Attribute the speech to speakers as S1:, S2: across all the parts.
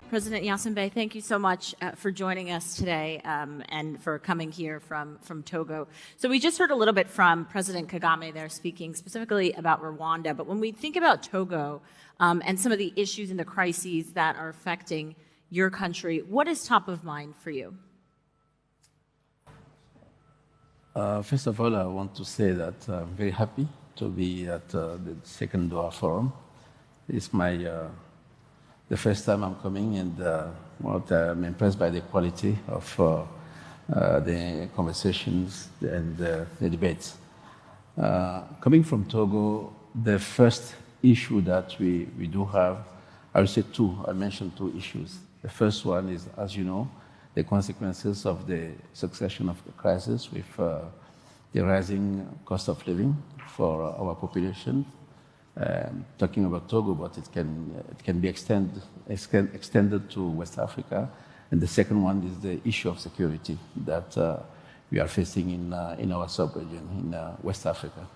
S1: President Gnassingbé, thank you so much for joining us today and for coming here from Togo. So we just heard a little bit from President Kagame there speaking specifically about Rwanda, but when we think about Togo and some of the issues and the crises that are affecting your country, what is top of mind for you?
S2: First of all, I want to say that I'm very happy to be at the second Doha Forum. It's the first time I'm coming, and I'm impressed by the quality of the conversations and the debates. Coming from Togo, the first issue that we do have, I will say two. I mentioned two issues. The first one is, as you know, the consequences of the succession of the crisis with the rising cost of living for our population. Talking about Togo, but it can be extended to West Africa. And the second one is the issue of security that we are facing in our sub-region, in West Africa.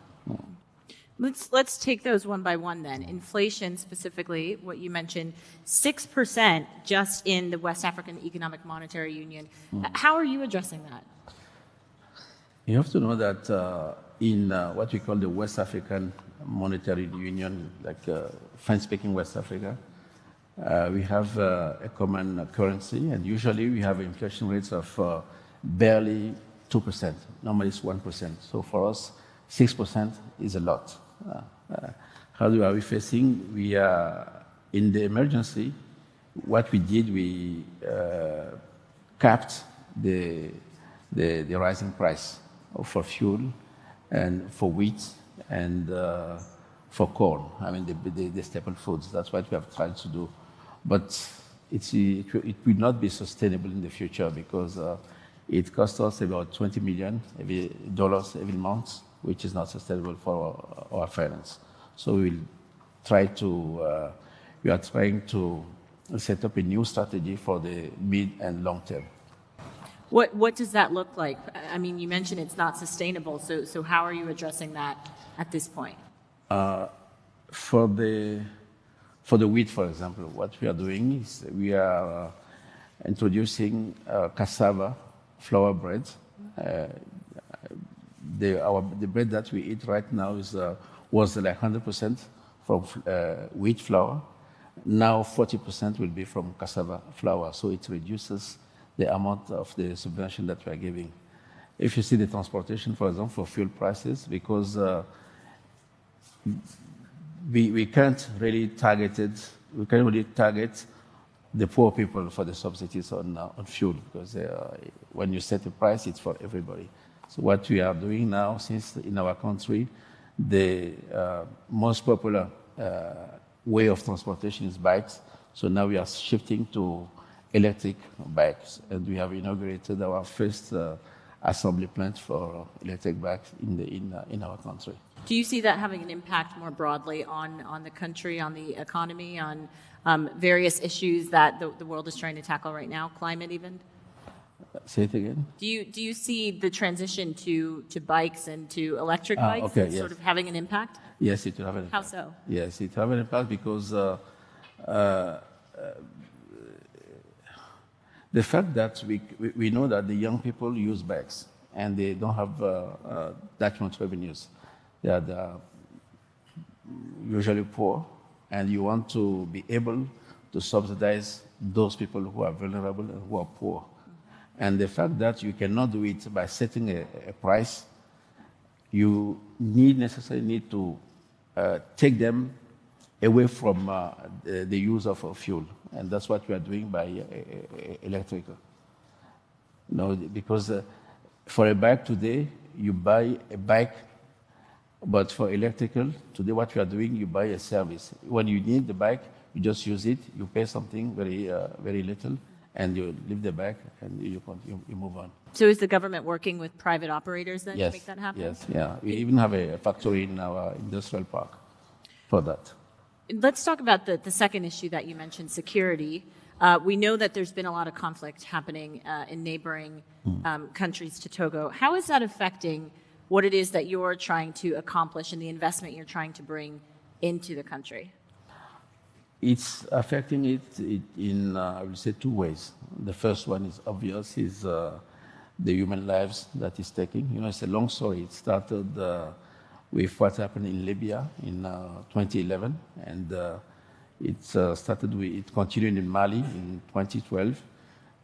S1: Let's take those one by one then. Inflation specifically, what you mentioned, 6% just in the West African Economic Monetary Union. How are you addressing that?
S2: You have to know that in what we call the West African Monetary Union, like French-speaking West Africa, we have a common currency, and usually we have inflation rates of barely 2%. Normally it's 1%. So for us, 6% is a lot. How are we facing? We are in the emergency. What we did, we capped the rising price for fuel and for wheat and for corn. I mean, the staple foods. That's what we have tried to do. But it will not be sustainable in the future because it costs us about $20 million every month, which is not sustainable for our finance. So we are trying to set up a new strategy for the mid and long term.
S1: What does that look like? I mean, you mentioned it's not sustainable, so how are you addressing that at this point?
S2: For the wheat, for example, what we are doing is we are introducing cassava flour bread. The bread that we eat right now was like 100% from wheat flour. Now 40% will be from cassava flour, so it reduces the amount of the subvention that we are giving. If you see the transportation, for example, for fuel prices, because we can't really target the poor people for the subsidies on fuel, because when you set a price, it's for everybody. So what we are doing now, since in our country, the most popular way of transportation is bikes, so now we are shifting to electric bikes, and we have inaugurated our first assembly plant for electric bikes in our country.
S1: Do you see that having an impact more broadly on the country, on the economy, on various issues that the world is trying to tackle right now, climate even?
S2: Say it again.
S1: Do you see the transition to bikes and to electric bikes
S2: yes.
S1: sort of having an impact?
S2: Yes, it will have an impact.
S1: How so?
S2: Yes, it will have an impact because the fact that we know that the young people use bikes and they don't have that much revenues. They are usually poor, and you want to be able to subsidize those people who are vulnerable and who are poor. And the fact that you cannot do it by setting a price, you necessarily need to take them away from the use of fuel. And that's what we are doing by electrical. Because for a bike today, you buy a bike, but for electrical, today what we are doing, you buy a service. When you need the bike, you just use it, you pay something very little, and you leave the bike and you move on.
S1: So is the government working with private operators then
S2: Yes,
S1: to make that happen?
S2: Yes, yeah. We even have a factory in our industrial park for that.
S1: Let's talk about the second issue that you mentioned, security. We know that there's been a lot of conflict happening in neighboring countries to Togo. How is that affecting what it is that you're trying to accomplish and the investment you're trying to bring into the country?
S2: It's affecting it in, I would say, two ways. The first one is obvious, is the human lives that is taking. You know, it's a long story. It started with what happened in Libya in 2011, and it continued in Mali in 2012,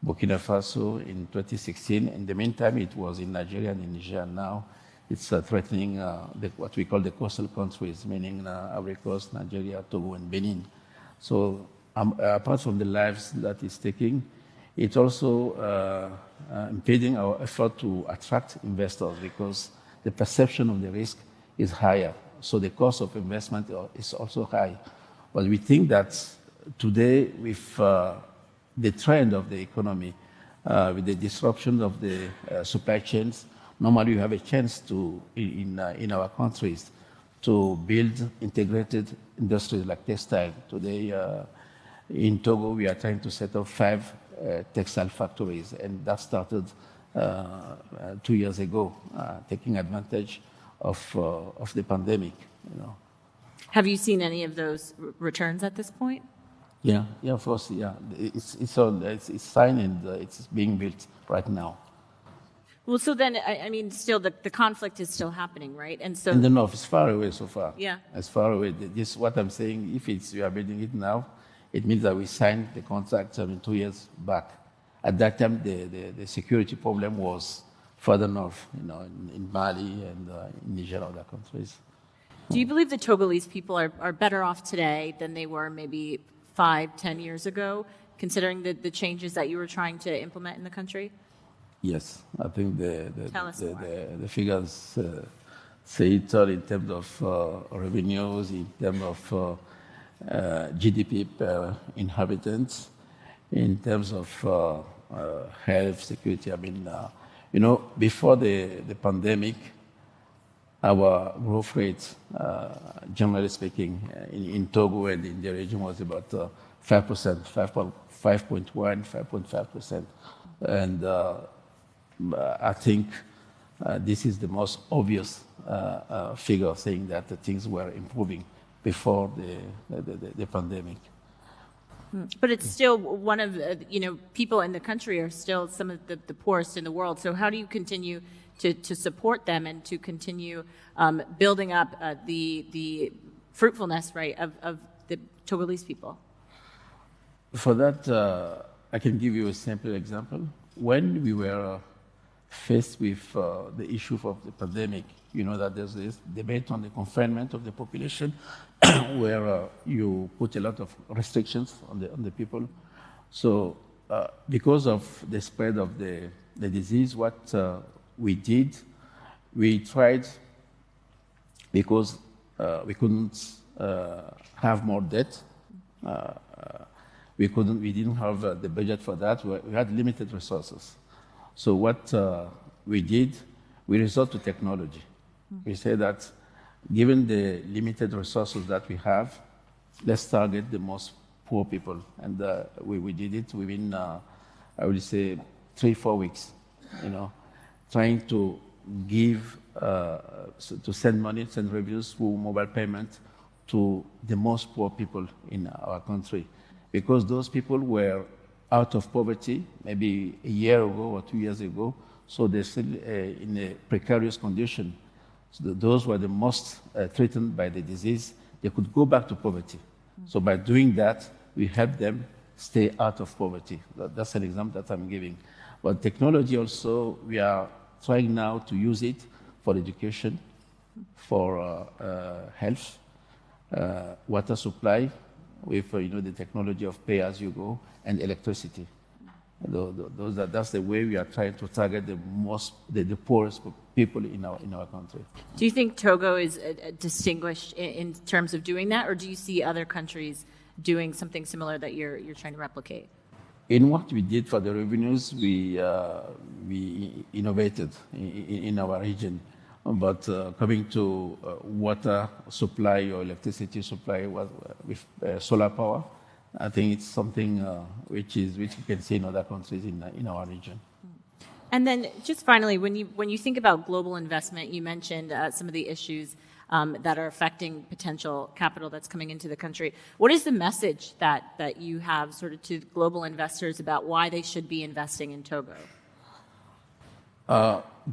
S2: Burkina Faso in 2016. In the meantime, it was in Nigeria and in Niger. Now it's threatening what we call the coastal countries, meaning Ivory Coast, Nigeria, Togo, and Benin. So apart from the lives that it's taking, it's also impeding our effort to attract investors because the perception of the risk is higher. So the cost of investment is also high. But we think that today, with the trend of the economy, with the disruption of the supply chains, normally you have a chance to, in our countries, to build integrated industries like textile. Today, in Togo, we are trying to set up 5 textile factories, and that started 2 years ago, taking advantage of the pandemic. You know.
S1: Have you seen any of those returns at this point?
S2: Yeah, of course, yeah. It's signed and it's being built right now.
S1: Well, so then, I mean, still, the conflict is still happening, right? And so
S2: in the north, it's far away so far.
S1: Yeah.
S2: It's far away. This is what I'm saying. If we are building it now, it means that we signed the contract 2 years back. At that time, the security problem was further north, you know, in Mali and in Niger and other countries.
S1: Do you believe the Togolese people are better off today than they were maybe 5-10 years ago, considering the changes that you were trying to implement in the country?
S2: Yes, I think the figures say it all in terms of revenues, in terms of GDP per inhabitants, in terms of health, security. I mean, you know, before the pandemic, our growth rate, generally speaking, in Togo and in the region was about 5%, 5.1, 5.5%. And I think this is the most obvious figure saying that things were improving before the pandemic.
S1: But it's still one of the, people in the country are still some of the poorest in the world. So how do you continue to support them and to continue building up the fruitfulness, right, of the Togolese people?
S2: For that, I can give you a simple example. When we were faced with the issue of the pandemic, you know that there's this debate on the confinement of the population where you put a lot of restrictions on the people. So because of the spread of the disease, what we did, we tried, because we couldn't have more debt, we didn't have the budget for that, we had limited resources. So what we did, we resort to technology. We say that given the limited resources that we have, let's target the most poor people. And we did it within, I would say, 3-4 weeks, trying to give, to send money, send revenues through mobile payment to the most poor people in our country. Because those people were out of poverty maybe a year ago or 2 years ago, so they're still in a precarious condition. So those were the most threatened by the disease. They could go back to poverty. So by doing that, we help them stay out of poverty. That's an example that I'm giving. But technology also, we are trying now to use it for education, for health, water supply, with the technology of pay-as-you-go, and electricity. That's the way we are trying to target the poorest people in our country.
S1: Do you think Togo is distinguished in terms of doing that, or do you see other countries doing something similar that you're trying to replicate?
S2: In what we did for the revenues, we innovated in our region. But coming to water supply or electricity supply with solar power, I think it's something which you can see in other countries in our region.
S1: And then just finally, when you think about global investment, you mentioned some of the issues that are affecting potential capital that's coming into the country. What is the message that you have sort of to global investors about why they should be investing in Togo?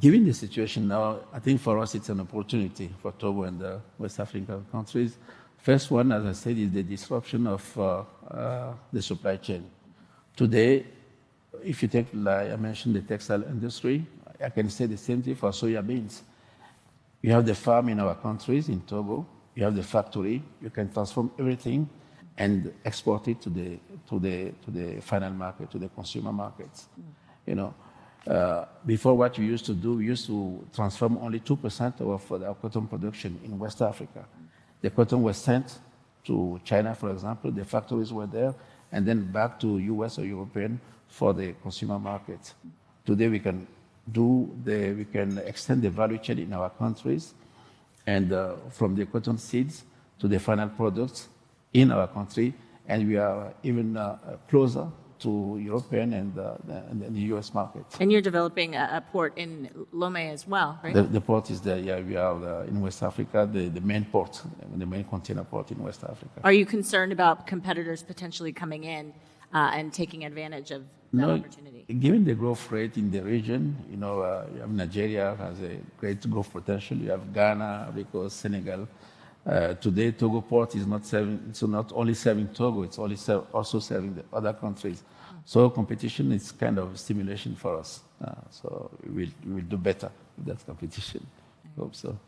S2: Given the situation now, I think for us it's an opportunity for Togo and the West African countries. First one, as I said, is the disruption of the supply chain. Today, if you take, like I mentioned, the textile industry, I can say the same thing for soya beans. You have the farm in our countries, in Togo. You have the factory. You can transform everything and export it to the final market, to the consumer markets. You know, before what we used to do, we used to transform only 2% of our cotton production in West Africa. The cotton was sent to China, for example. The factories were there, and then back to US or European for the consumer market. Today we can extend the value chain in our countries, and from the cotton seeds to the final products in our country, and we are even closer to European and the US market.
S1: And you're developing a port in Lomé as well, right?
S2: The port is there, yeah. We are in West Africa, the main port, the main container port in West Africa.
S1: Are you concerned about competitors potentially coming in and taking advantage of that opportunity?
S2: Given the growth rate in the region, you know, you have Nigeria has a great growth potential. You have Ghana, because Senegal. Today, Togo port is not only serving Togo, it's also serving the other countries. So competition is kind of stimulation for us. So we'll do better with that competition. I hope so.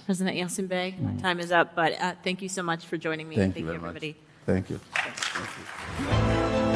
S1: President Gnassingbe, my time is up, but thank you so much for joining me.
S2: Thank you
S1: everybody.
S2: much. Thank you. Thank you.